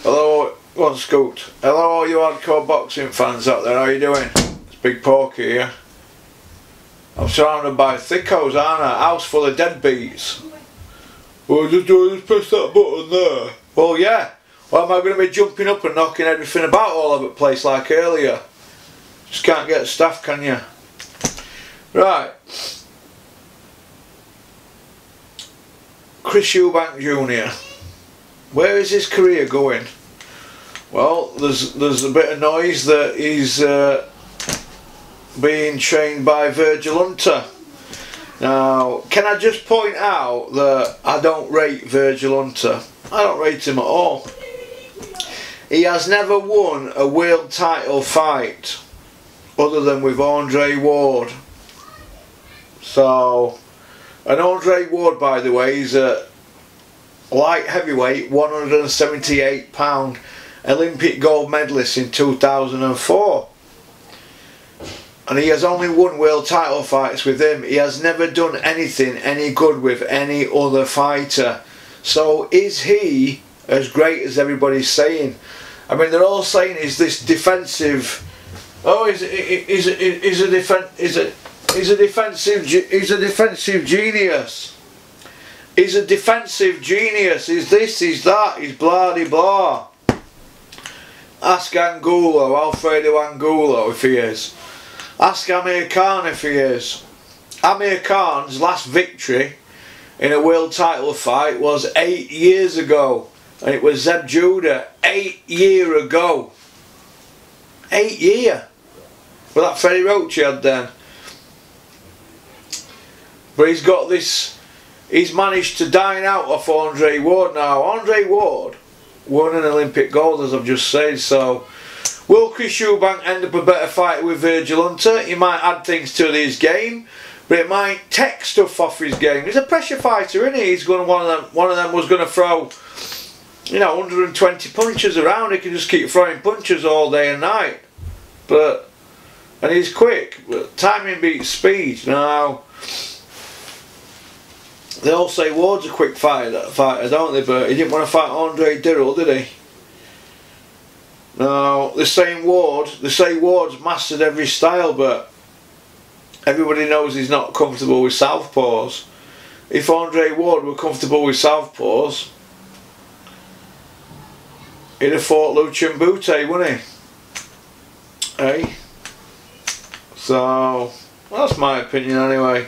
Hello, one scoot. Hello all you hardcore boxing fans out there, how you doing? It's Big Porky here. I'm surrounded by thickos, aren't I? House full of deadbeats. Well, just press that button there. Well, yeah. Well, am I going to be jumping up and knocking everything about all over the place like earlier? Just can't get staff, can you? Right. Chris Eubank Junior. Where is his career going? Well, there's a bit of noise that he's being trained by Virgil Hunter. Now, can I just point out that I don't rate Virgil Hunter. I don't rate him at all. He has never won a world title fight other than with Andre Ward. So, and Andre Ward, by the way, is a light heavyweight, 178 pound Olympic gold medalist in 2004. And he has only won world title fights with him. He has never done anything any good with any other fighter. So is he as great as everybody's saying? I mean, they're all saying he's this defensive. Oh, he's a defensive genius. He's a defensive genius. He's this, he's that, he's blah de blah. Ask Angulo, Alfredo Angulo, if he is. Ask Amir Khan if he is. Amir Khan's last victory in a world title fight was 8 years ago. And it was Zeb Judah 8 years ago. 8 years. With that Ferry Roach he had then. But he's got this, he's managed to dine out off Andre Ward now. Andre Ward won an Olympic gold, as I've just said, so will Chris Eubank end up a better fighter with Virgil Hunter? He might add things to his game, but it might take stuff off his game. He's a pressure fighter, isn't he? He's going to, one of them was going to throw, you know, 120 punches around. He can just keep throwing punches all day and night. But, and he's quick, but timing beats speed. Now, they all say Ward's a quick fighter, don't they? But he didn't want to fight Andre Dirrell, did he? No, they say Ward's mastered every style, but everybody knows he's not comfortable with southpaws. If Andre Ward were comfortable with southpaws, he'd have fought Lucien Bute, wouldn't he? Hey? So, that's my opinion anyway.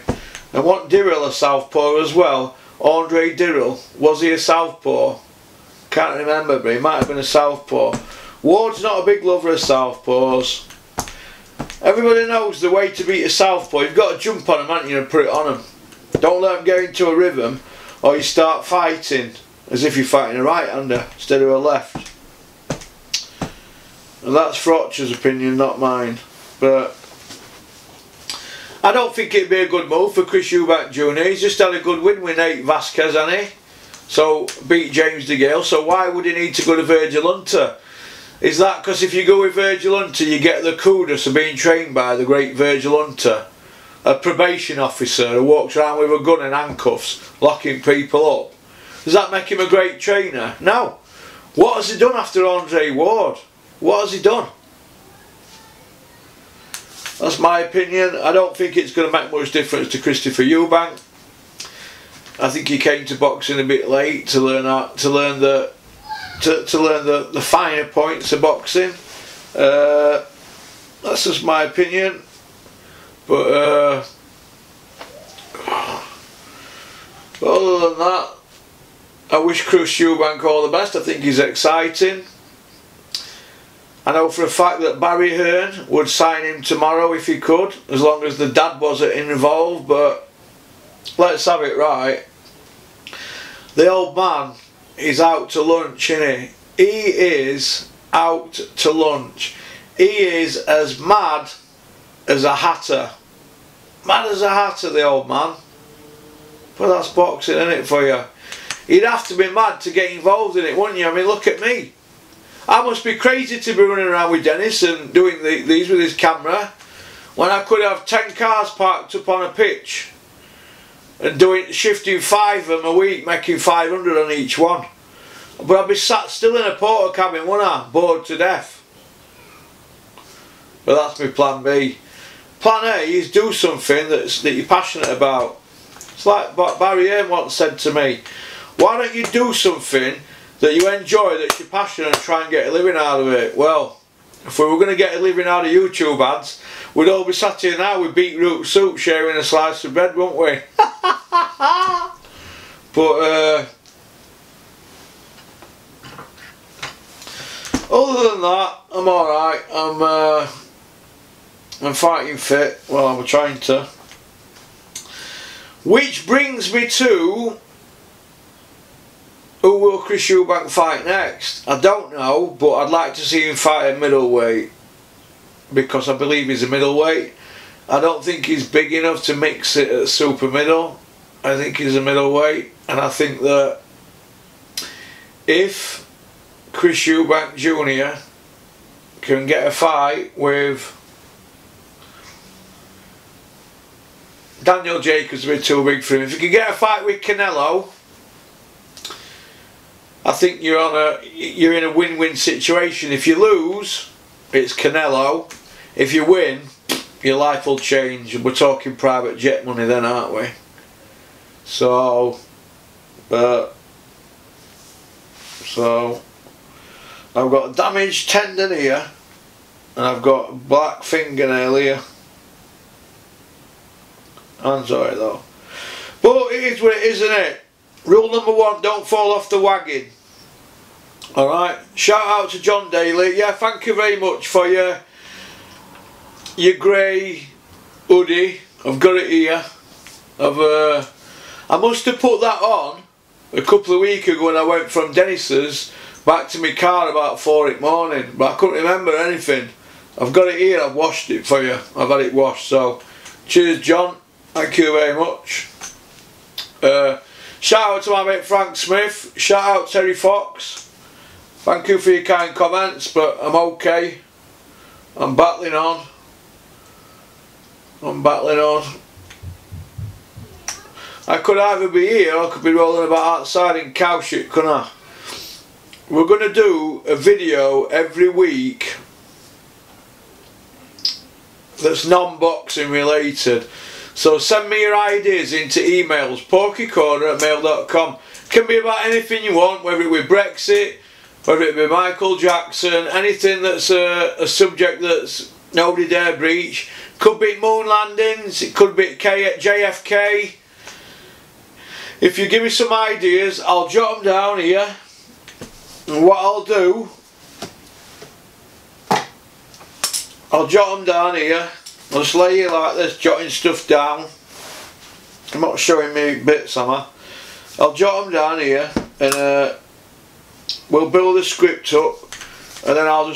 And want Dirrell a southpaw as well? Andre Dirrell, was he a southpaw? Can't remember, but he might have been a southpaw. Ward's not a big lover of southpaws. Everybody knows the way to beat a southpaw. You've got to jump on them, haven't you, and put it on them. Don't let them get into a rhythm, or you start fighting as if you're fighting a right-hander instead of a left. And that's Frotcher's opinion, not mine. But I don't think it'd be a good move for Chris Eubank Jr. He's just had a good win with Nate Vasquez, hasn't he? So, beat James DeGale. So why would he need to go to Virgil Hunter? Is that because if you go with Virgil Hunter, you get the kudos of being trained by the great Virgil Hunter, a probation officer who walks around with a gun and handcuffs, locking people up? Does that make him a great trainer? No. What has he done after Andre Ward? What has he done? That's my opinion. I don't think it's going to make much difference to Christopher Eubank. I think he came to boxing a bit late to learn the finer points of boxing. That's just my opinion. But other than that, I wish Chris Eubank all the best. I think he's exciting. I know for a fact that Barry Hearn would sign him tomorrow if he could, as long as the dad wasn't involved, but let's have it right. The old man is out to lunch, isn't he? He is out to lunch. He is as mad as a hatter. Mad as a hatter, the old man. But that's boxing, isn't it, for you? You'd have to be mad to get involved in it, wouldn't you? I mean, look at me. I must be crazy to be running around with Dennis and doing these with his camera. when I could have 10 cars parked up on a pitch and shifting 5 of them a week, making 500 on each one. But I'd be sat still in a porter cabin, wouldn't I? Bored to death. But that's my plan B. Plan A is do something that you're passionate about. It's like what Barry Hearn once said to me. Why don't you do something that you enjoy, that you're passionate, and try and get a living out of it? Well, if we were going to get a living out of YouTube ads, we'd all be sat here now with beetroot soup sharing a slice of bread, wouldn't we? But other than that, I'm alright. I'm fighting fit. Well, I'm trying to. Which brings me to, who will Chris Eubank fight next? I don't know, but I'd like to see him fight at middleweight, because I believe he's a middleweight. I don't think he's big enough to mix it at super middle. I think he's a middleweight, and I think that if Chris Eubank Junior can get a fight with Daniel Jacobs, a bit too big for him. If you can get a fight with Canelo, I think you're in a win-win situation. If you lose, it's Canelo. If you win, your life will change. We're talking private jet money then, aren't we? So I've got a damaged tendon here, and I've got a black fingernail here. I'm sorry though. But it is what it is, isn't it? Rule number 1, don't fall off the wagon. Alright, shout out to John Daly. Yeah, thank you very much for your grey hoodie. I've got it here. I must have put that on a couple of weeks ago when I went from Dennis's back to my car about 4 in the morning, but I couldn't remember anything. I've got it here, I've washed it for you. I've had it washed, so cheers John. Thank you very much. Shout out to my mate Frank Smith. Shout out Terry Fox. Thank you for your kind comments, but I'm okay. I'm battling on. I could either be here or I could be rolling about outside in cow shit, couldn't I? We're going to do a video every week that's non-boxing related. So send me your ideas into emails, porkycorner@mail.com. Can be about anything you want, whether it be Brexit, whether it be Michael Jackson, anything that's a subject that's nobody dare breach. Could be moon landings, it could be JFK. If you give me some ideas, I'll jot them down here. And what I'll do, I'll jot them down here. I'll just lay here like this, jotting stuff down. I'm not showing me bits, am I? I'll jot them down here, and we'll build a script up, and then I'll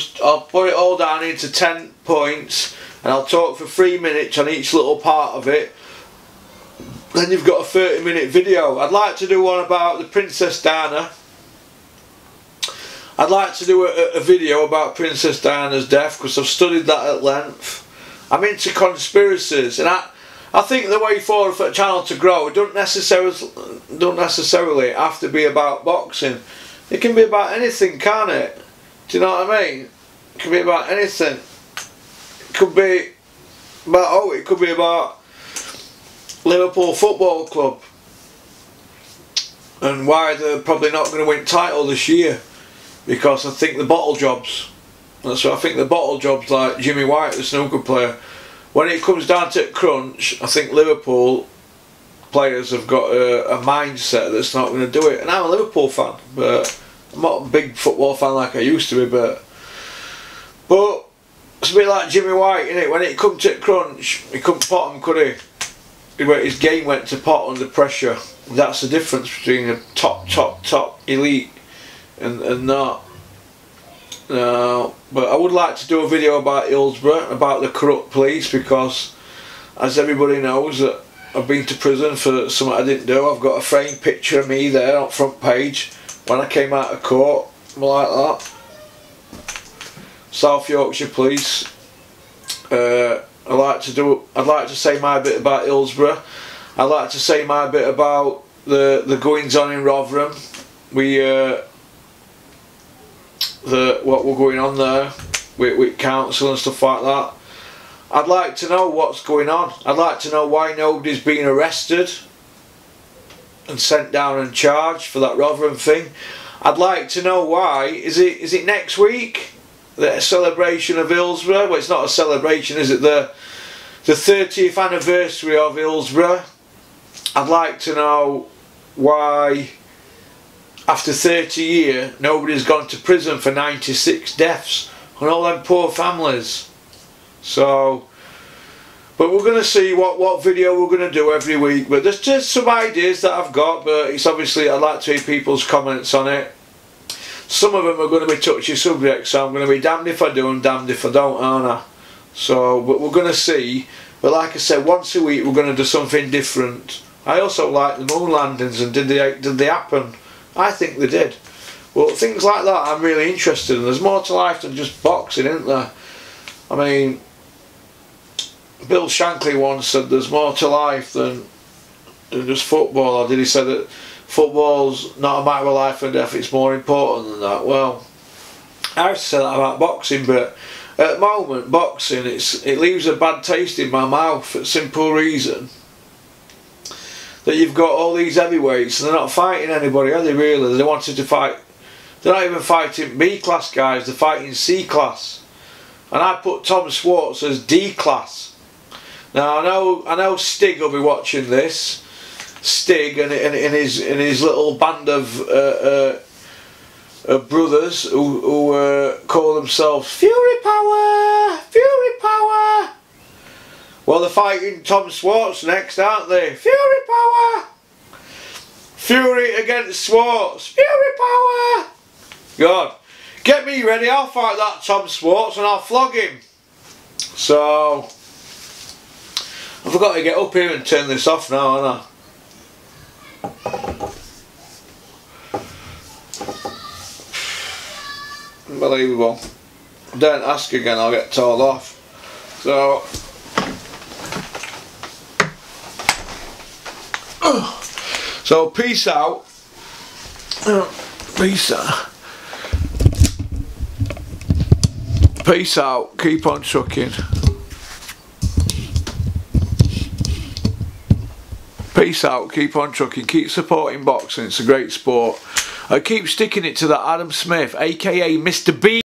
put it all down into 10 points, and I'll talk for 3 minutes on each little part of it. Then you've got a 30-minute video. I'd like to do one about the Princess Diana. I'd like to do a video about Princess Diana's death, because I've studied that at length. I'm into conspiracies, and I think the way forward for a channel to grow don't necessarily have to be about boxing. It can be about anything, can't it? Do you know what I mean? It can be about anything. It could be about Liverpool Football Club and why they're probably not going to win title this year, because I think the bottle jobs. That's what I think, the bottle jobs, like Jimmy White, the snooker player. When it comes down to crunch, I think Liverpool players have got a mindset that's not going to do it. And I'm a Liverpool fan, but I'm not a big football fan like I used to be. But it's a bit like Jimmy White, innit? When it come to crunch, he couldn't pot him, could he? His game went to pot under pressure. That's the difference between a top elite and not. No, but I would like to do a video about Hillsborough, about the corrupt police, because as everybody knows that I've been to prison for something I didn't do. I've got a framed picture of me there on front page when I came out of court, like that. South Yorkshire Police, I'd like to say my bit about Hillsborough. I'd like to say my bit about the goings on in Rotherham. What we're going on there with council and stuff like that. I'd like to know what's going on. I'd like to know why nobody's been arrested and sent down and charged for that Rotherham thing. I'd like to know why. Is it next week? The celebration of Hillsborough? Well, it's not a celebration, is it? The 30th anniversary of Hillsborough. I'd like to know why, after 30 years, nobody's gone to prison for 96 deaths on all them poor families. So, but we're going to see what video we're going to do every week. But there's just some ideas that I've got, but it's obviously, I'd like to hear people's comments on it. Some of them are going to be touchy subjects, so I'm going to be damned if I do and damned if I don't, aren't I? So, but we're going to see. But like I said, once a week we're going to do something different. I also like the moon landings, and did they happen? I think they did. Well, things like that I'm really interested in. There's more to life than just boxing, isn't there? I mean, Bill Shankly once said there's more to life than just football. Or did he say that football's not a matter of life and death, it's more important than that? Well, I used to say that about boxing, but at the moment, boxing, it leaves a bad taste in my mouth for the simple reason that you've got all these heavyweights and they're not fighting anybody, are they really? They wanted to fight, they're not even fighting B class guys, they're fighting C class. And I put Tom Swartz as D class. Now I know Stig will be watching this. Stig and his little band of brothers who call themselves Fury Power, Fury Power. Well, they're fighting Tom Swartz next, aren't they? Fury Power, Fury against Swartz, Fury Power. God, get me ready. I'll fight that Tom Swartz and I'll flog him. So I forgot to get up here and turn this off now, haven't I? Unbelievable. Don't ask again, I'll get told off. So peace out. Peace out. Peace out. Keep on trucking. Peace out. Keep on trucking. Keep supporting boxing. It's a great sport. I keep sticking it to that Adam Smith, aka Mr. B.